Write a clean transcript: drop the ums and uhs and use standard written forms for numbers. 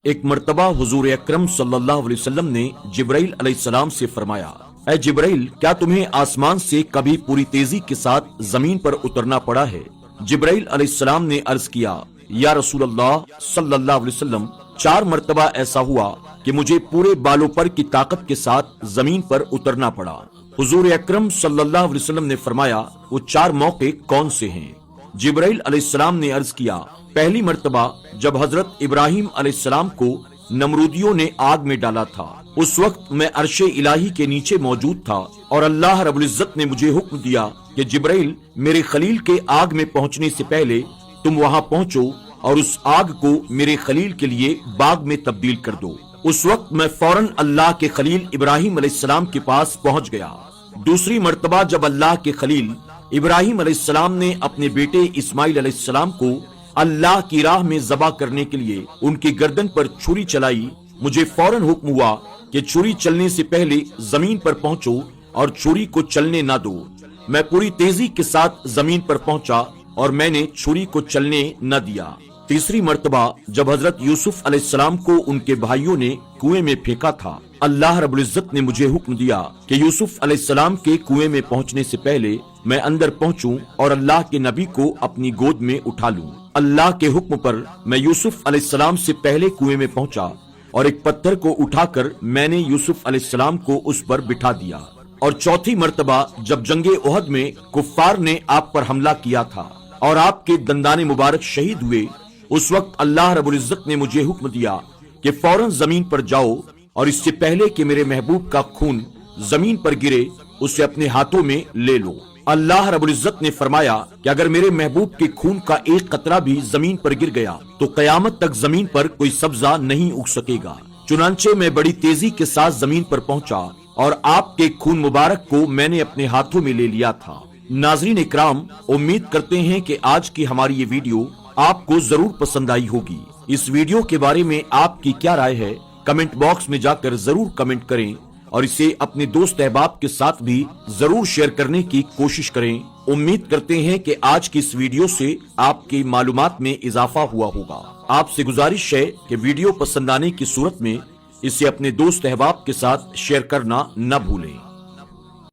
ایک مرتبہ حضور اکرم صلی اللہ علیہ وسلم نے جبرائیل علیہ السلام سے فرمایا، اے جبرائیل، کیا تمہیں آسمان سے کبھی پوری تیزی کے ساتھ زمین پر اترنا پڑا ہے؟ جبرائیل علیہ السلام نے عرض کیا، یا رسول اللہ صلی اللہ علیہ وسلم، 4 مرتبہ ایسا ہوا کہ مجھے پورے بالوں پر کی طاقت کے ساتھ زمین پر اترنا پڑا۔ حضور اکرم صلی اللہ علیہ وسلم نے فرمایا، وہ 4 موقع کون سے ہیں؟ جبرائیل علیہ السلام نے عرض کیا، پہلی مرتبہ جب حضرت ابراہیم علیہ السلام کو نمرودیوں نے آگ میں ڈالا تھا، اس وقت میں عرش الہی کے نیچے موجود تھا اور اللہ رب العزت نے مجھے حکم دیا کہ جبرائیل، میرے خلیل کے آگ میں پہنچنے سے پہلے تم وہاں پہنچو اور اس آگ کو میرے خلیل کے لیے باغ میں تبدیل کر دو۔ اس وقت میں فوراً اللہ کے خلیل ابراہیم علیہ السلام کے پاس پہنچ گیا۔ دوسری مرتبہ جب اللہ کے خلیل ابراہیم علیہ السلام نے اپنے بیٹے اسماعیل علیہ السلام کو اللہ کی راہ میں ذبح کرنے کے لیے ان کی گردن پر چھری چلائی، مجھے فوراً حکم ہوا کہ چھری چلنے سے پہلے زمین پر پہنچو اور چھری کو چلنے نہ دو۔ میں پوری تیزی کے ساتھ زمین پر پہنچا اور میں نے چھری کو چلنے نہ دیا۔ تیسری مرتبہ جب حضرت یوسف علیہ السلام کو ان کے بھائیوں نے کنویں میں پھینکا تھا، اللہ رب العزت نے مجھے حکم دیا کہ یوسف علیہ السلام کے کنویں میں پہنچنے سے پہلے میں اندر پہنچوں اور اللہ کے نبی کو اپنی گود میں اٹھا لوں۔ اللہ کے حکم پر میں یوسف علیہ السلام سے پہلے کنویں میں پہنچا اور ایک پتھر کو اٹھا کر میں نے یوسف علیہ السلام کو اس پر بٹھا دیا۔ اور چوتھی مرتبہ جب جنگ احد میں کفار نے آپ پر حملہ کیا تھا اور آپ کے دندان مبارک شہید ہوئے، اس وقت اللہ رب العزت نے مجھے حکم دیا کہ فوراً زمین پر جاؤ اور اس سے پہلے کہ میرے محبوب کا خون زمین پر گرے اسے اپنے ہاتھوں میں لے لو۔ اللہ رب العزت نے فرمایا کہ اگر میرے محبوب کے خون کا ایک قطرہ بھی زمین پر گر گیا تو قیامت تک زمین پر کوئی سبزہ نہیں اگ سکے گا۔ چنانچہ میں بڑی تیزی کے ساتھ زمین پر پہنچا اور آپ کے خون مبارک کو میں نے اپنے ہاتھوں میں لے لیا تھا۔ ناظرین اکرام، امید کرتے ہیں کہ آج کی ہماری یہ ویڈیو آپ کو ضرور پسند آئی ہوگی۔ اس ویڈیو کے بارے میں آپ کی کیا رائے ہے؟ کمنٹ باکس میں جا کر ضرور کمنٹ کریں اور اسے اپنے دوست احباب کے ساتھ بھی ضرور شیئر کرنے کی کوشش کریں۔ امید کرتے ہیں کہ آج کی اس ویڈیو سے آپ کی معلومات میں اضافہ ہوا ہوگا۔ آپ سے گزارش ہے کہ ویڈیو پسند آنے کی صورت میں اسے اپنے دوست احباب کے ساتھ شیئر کرنا نہ بھولیں۔